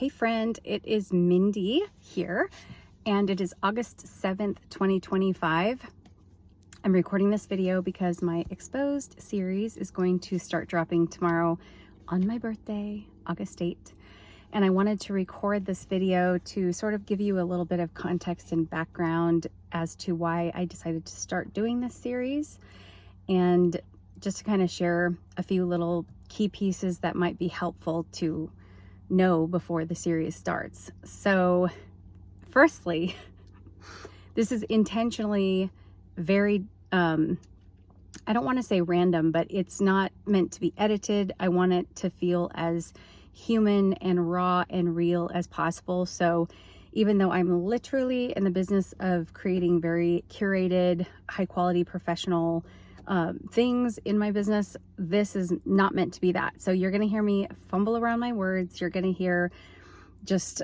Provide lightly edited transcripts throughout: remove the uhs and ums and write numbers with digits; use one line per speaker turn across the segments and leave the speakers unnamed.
Hey friend, it is Mindy here, and it is August 7th, 2025. I'm recording this video because my Exposed series is going to start dropping tomorrow on my birthday, August 8th. And I wanted to record this video to sort of give you a little bit of context and background as to why I decided to start doing this series, and just to kind of share a few little key pieces that might be helpful to know before the series starts. So firstly, this is intentionally very, I don't want to say random, but it's not meant to be edited. I want it to feel as human and raw and real as possible. So even though I'm literally in the business of creating very curated, high quality, professional things in my business, this is not meant to be that. So you're going to hear me fumble around my words. You're going to hear just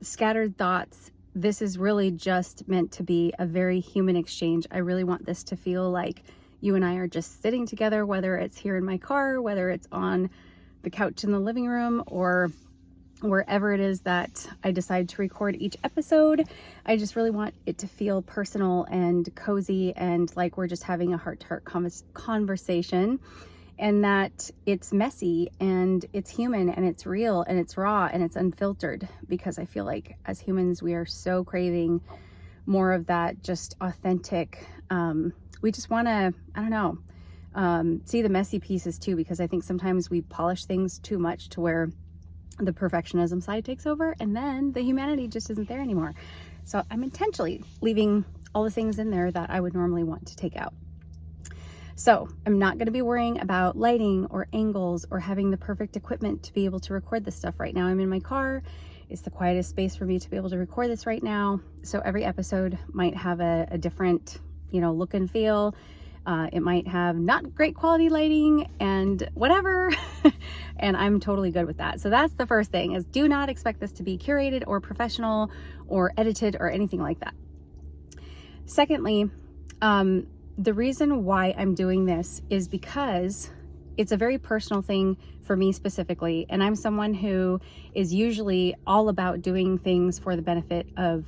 scattered thoughts. This is really just meant to be a very human exchange. I really want this to feel like you and I are just sitting together, whether it's here in my car, whether it's on the couch in the living room, or wherever it is that I decide to record each episode. I just really want it to feel personal and cozy and like we're just having a heart-to-heart conversation, and that it's messy and it's human and it's real and it's raw and it's unfiltered, because I feel like as humans we are so craving more of that just authentic, we just want to, I don't know, see the messy pieces too, because I think sometimes we polish things too much to where the perfectionism side takes over and then the humanity just isn't there anymore. So I'm intentionally leaving all the things in there that I would normally want to take out. So I'm not going to be worrying about lighting or angles or having the perfect equipment to be able to record this stuff right now. I'm in my car. It's the quietest space for me to be able to record this right now. So every episode might have a different, look and feel. It might have not great quality lighting and whatever, and I'm totally good with that. So that's the first thing, is do not expect this to be curated or professional or edited or anything like that. Secondly, the reason why I'm doing this is because it's a very personal thing for me specifically, and I'm someone who is usually all about doing things for the benefit of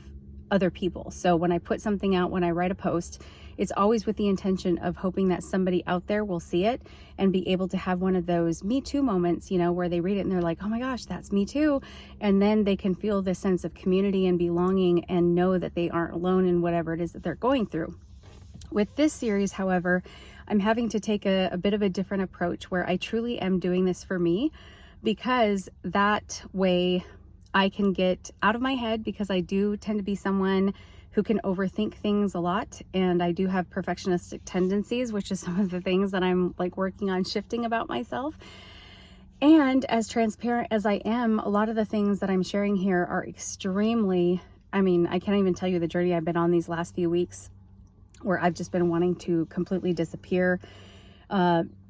other people. So when I put something out, when I write a post, it's always with the intention of hoping that somebody out there will see it and be able to have one of those Me Too moments, where they read it and they're like, oh my gosh, that's me too. And then they can feel this sense of community and belonging and know that they aren't alone in whatever it is that they're going through. With this series, however, I'm having to take a bit of a different approach where I truly am doing this for me, because that way I can get out of my head, because I do tend to be someone who can overthink things a lot, and I do have perfectionistic tendencies, which is some of the things that I'm like working on shifting about myself. And as transparent as I am, a lot of the things that I'm sharing here are extremely, I can't even tell you the journey I've been on these last few weeks, where I've just been wanting to completely disappear,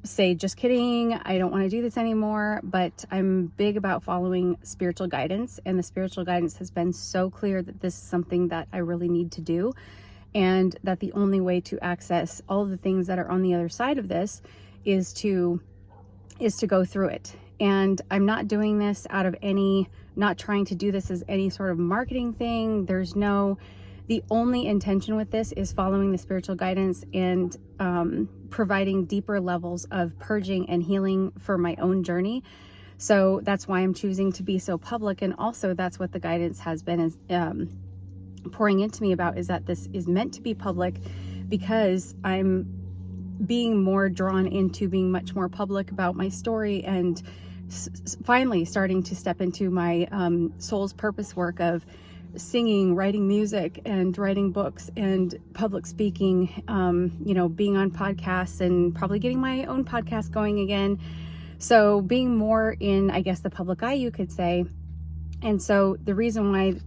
say, just kidding, I don't want to do this anymore. But I'm big about following spiritual guidance, and the spiritual guidance has been so clear that this is something that I really need to do, and that the only way to access all of the things that are on the other side of this is to go through it. And I'm not doing this out of not trying to do this as any sort of marketing thing. The only intention with this is following the spiritual guidance and providing deeper levels of purging and healing for my own journey. So that's why I'm choosing to be so public. And also that's what the guidance has been pouring into me about, is that this is meant to be public, because I'm being more drawn into being much more public about my story, and finally starting to step into my soul's purpose work of singing, writing music, and writing books, and public speaking, being on podcasts, and probably getting my own podcast going again. So being more in, I guess, the public eye, you could say. And so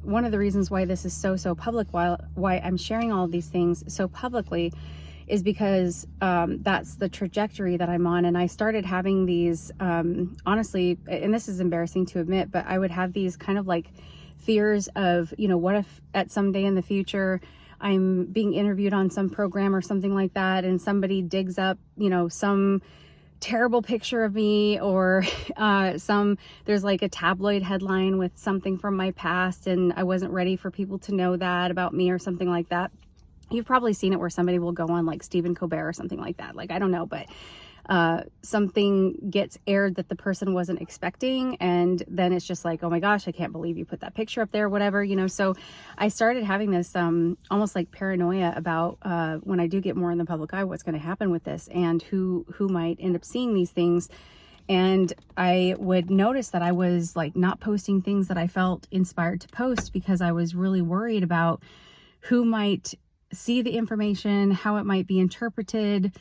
one of the reasons why this is so public, why I'm sharing all of these things so publicly, is because that's the trajectory that I'm on. And I started having these, honestly, and this is embarrassing to admit, but I would have these kind of like fears of, what if at some day in the future I'm being interviewed on some program or something like that, and somebody digs up, some terrible picture of me, or there's like a tabloid headline with something from my past and I wasn't ready for people to know that about me or something like that. You've probably seen it where somebody will go on like Stephen Colbert or something like that. Like, I don't know, but something gets aired that the person wasn't expecting, and then it's just like, oh my gosh, I can't believe you put that picture up there, whatever, you know. So I started having this almost like paranoia about when I do get more in the public eye, what's going to happen with this and who might end up seeing these things. And I would notice that I was like not posting things that I felt inspired to post because I was really worried about who might see the information, how it might be interpreted,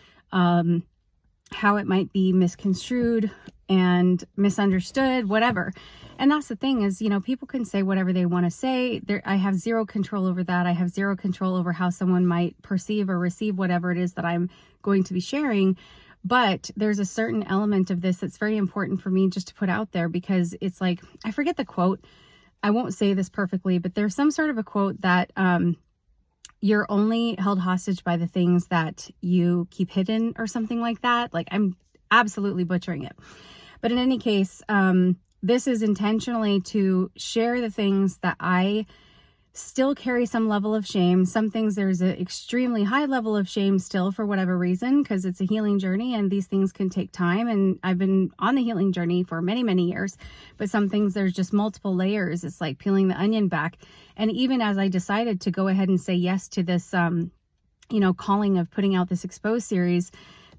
how it might be misconstrued and misunderstood, whatever. And that's the thing is, you know, people can say whatever they want to say. I have zero control over that. I have zero control over how someone might perceive or receive whatever it is that I'm going to be sharing. But there's a certain element of this that's very important for me just to put out there, because it's like, I forget the quote. I won't say this perfectly, but there's some sort of a quote that, you're only held hostage by the things that you keep hidden or something like that. Like, I'm absolutely butchering it. But in any case, this is intentionally to share the things that I still carry some level of shame. Some things there's an extremely high level of shame still for whatever reason, because it's a healing journey and these things can take time. And I've been on the healing journey for many, many years, but some things there's just multiple layers. It's like peeling the onion back. And even as I decided to go ahead and say yes to this, you know, calling of putting out this exposed series,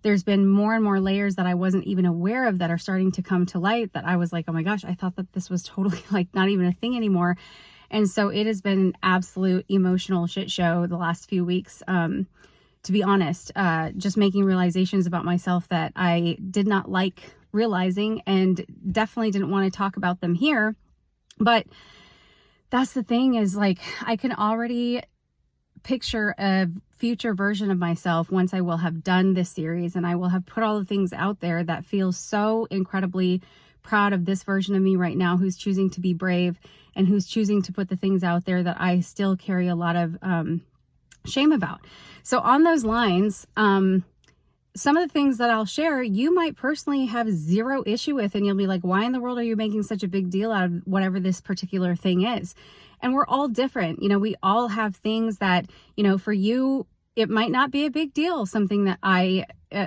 there's been more and more layers that I wasn't even aware of that are starting to come to light, that I was like, oh my gosh, I thought that this was totally like not even a thing anymore. And so it has been an absolute emotional shit show the last few weeks, to be honest, just making realizations about myself that I did not like realizing and definitely didn't want to talk about them here. But that's the thing is, like, I can already picture a future version of myself once I will have done this series and I will have put all the things out there that feel so incredibly proud of this version of me right now, who's choosing to be brave and who's choosing to put the things out there that I still carry a lot of shame about. So on those lines, some of the things that I'll share, you might personally have zero issue with, and you'll be like, why in the world are you making such a big deal out of whatever this particular thing is? And we're all different. You know, we all have things that, you know, for you, it might not be a big deal, something that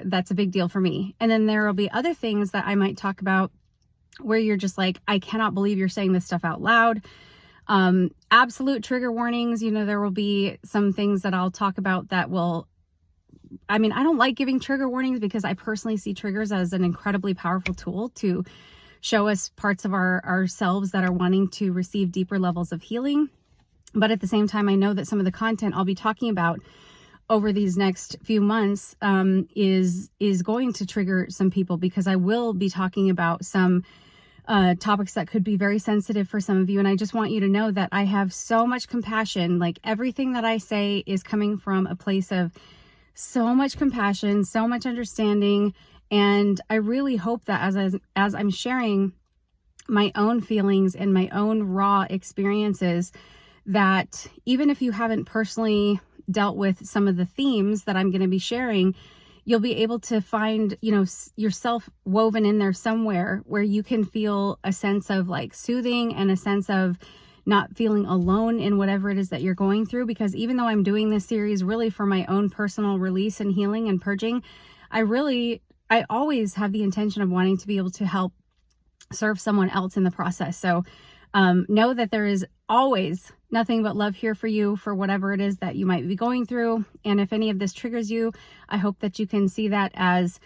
that's a big deal for me. And then there will be other things that I might talk about where you're just like, I cannot believe you're saying this stuff out loud. Absolute trigger warnings. You know, there will be some things that I'll talk about that will, I mean, I don't like giving trigger warnings because I personally see triggers as an incredibly powerful tool to show us parts of ourselves that are wanting to receive deeper levels of healing. But at the same time, I know that some of the content I'll be talking about over these next few months is going to trigger some people, because I will be talking about some topics that could be very sensitive for some of you. And I just want you to know that I have so much compassion. Like, everything that I say is coming from a place of so much compassion, so much understanding. And I really hope that as I'm sharing my own feelings and my own raw experiences, that even if you haven't personally dealt with some of the themes that I'm going to be sharing, you'll be able to find, you know, yourself woven in there somewhere where you can feel a sense of like soothing and a sense of not feeling alone in whatever it is that you're going through. Because even though I'm doing this series really for my own personal release and healing and purging, I always have the intention of wanting to be able to help serve someone else in the process. So know that there is always nothing but love here for you for whatever it is that you might be going through. And if any of this triggers you, I hope that you can see that as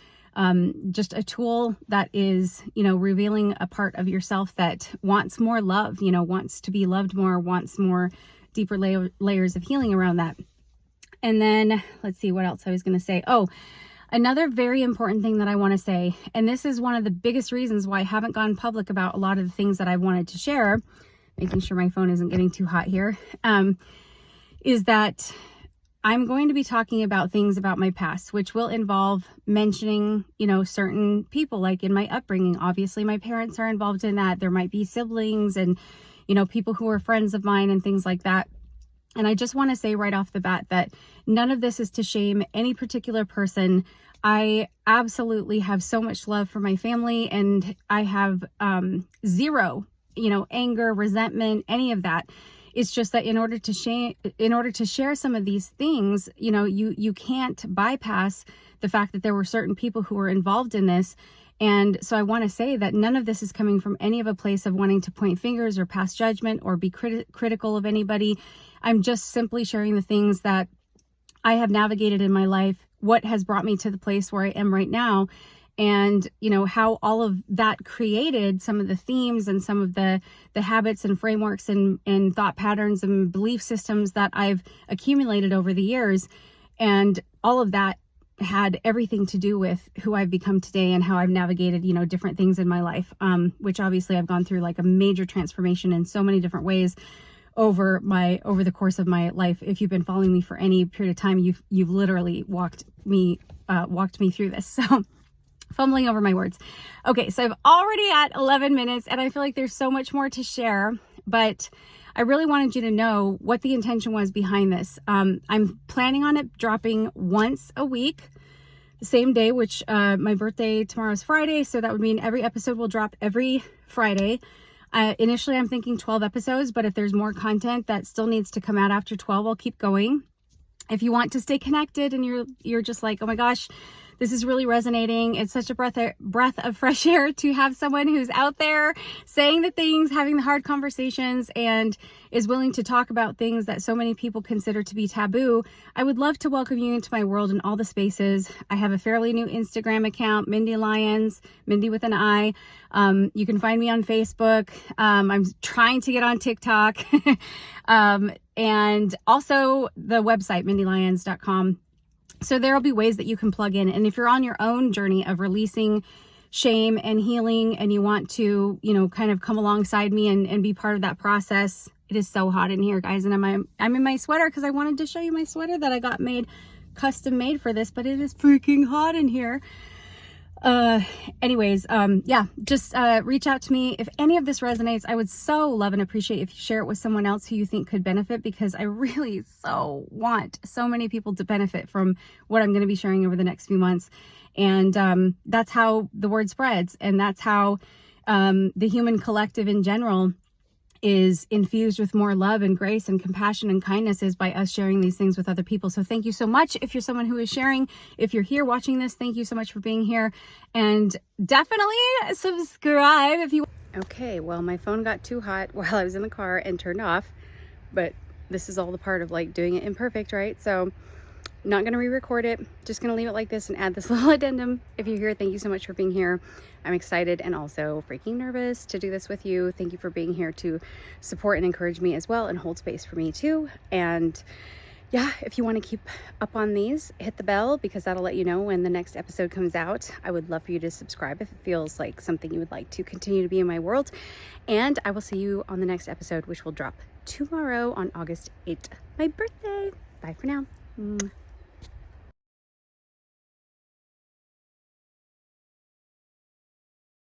just a tool that is, you know, revealing a part of yourself that wants more love, you know, wants to be loved more, wants more deeper layers of healing around that. And then let's see what else I was going to say. Oh, another very important thing that I want to say, and this is one of the biggest reasons why I haven't gone public about a lot of the things that I wanted to share, making sure my phone isn't getting too hot here, is that I'm going to be talking about things about my past, which will involve mentioning, you know, certain people, like in my upbringing. Obviously, my parents are involved in that. There might be siblings and, you know, people who are friends of mine and things like that. And I just want to say right off the bat that none of this is to shame any particular person. I absolutely have so much love for my family, and I have zero, anger, resentment, any of that. It's just that in order to share some of these things, you can't bypass the fact that there were certain people who were involved in this. And so I want to say that none of this is coming from any of a place of wanting to point fingers or pass judgment or be critical of anybody. I'm just simply sharing the things that I have navigated in my life, what has brought me to the place where I am right now, and how all of that created some of the themes and some of the habits and frameworks and thought patterns and belief systems that I've accumulated over the years. And all of that had everything to do with who I've become today and how I've navigated, different things in my life, which obviously I've gone through like a major transformation in so many different ways over the course of my life. If you've been following me for any period of time, you've literally walked me through this. So fumbling over my words. Okay, so I'm already at 11 minutes and I feel like there's so much more to share, but I really wanted you to know what the intention was behind this. I'm planning on it dropping once a week, the same day, which my birthday tomorrow is Friday, so that would mean every episode will drop every Friday. Initially, I'm thinking 12 episodes, but if there's more content that still needs to come out after 12, I'll keep going. If you want to stay connected and you're just like, oh my gosh, this is really resonating. It's such a breath of fresh air to have someone who's out there saying the things, having the hard conversations, and is willing to talk about things that so many people consider to be taboo. I would love to welcome you into my world in all the spaces. I have a fairly new Instagram account, Mindi Lyons, Mindi with an I. You can find me on Facebook. I'm trying to get on TikTok. And also the website, mindylyons.com. So there'll be ways that you can plug in. And if you're on your own journey of releasing shame and healing and you want to, kind of come alongside me and be part of that process, it is so hot in here, guys. And I'm in my sweater because I wanted to show you my sweater that I got custom made for this, but it is freaking hot in here. Anyways, just reach out to me. If any of this resonates, I would so love and appreciate if you share it with someone else who you think could benefit, because I really so want so many people to benefit from what I'm going to be sharing over the next few months. And that's how the word spreads, and that's how the human collective in general is infused with more love and grace and compassion and kindness, is by us sharing these things with other people. So thank you so much. If you're someone who is sharing, if you're here watching this, thank you so much for being here, and definitely subscribe if you. Okay, well, my phone got too hot while I was in the car and turned off, but this is all the part of like doing it imperfect, right? So not going to re-record it, just going to leave it like this and add this little addendum. If you're here, thank you so much for being here. I'm excited and also freaking nervous to do this with you. Thank you for being here to support and encourage me as well and hold space for me too. And yeah, if you want to keep up on these, hit the bell, because that'll let you know when the next episode comes out. I would love for you to subscribe if it feels like something you would like to continue to be in my world. And I will see you on the next episode, which will drop tomorrow on August 8th, my birthday. Bye for now.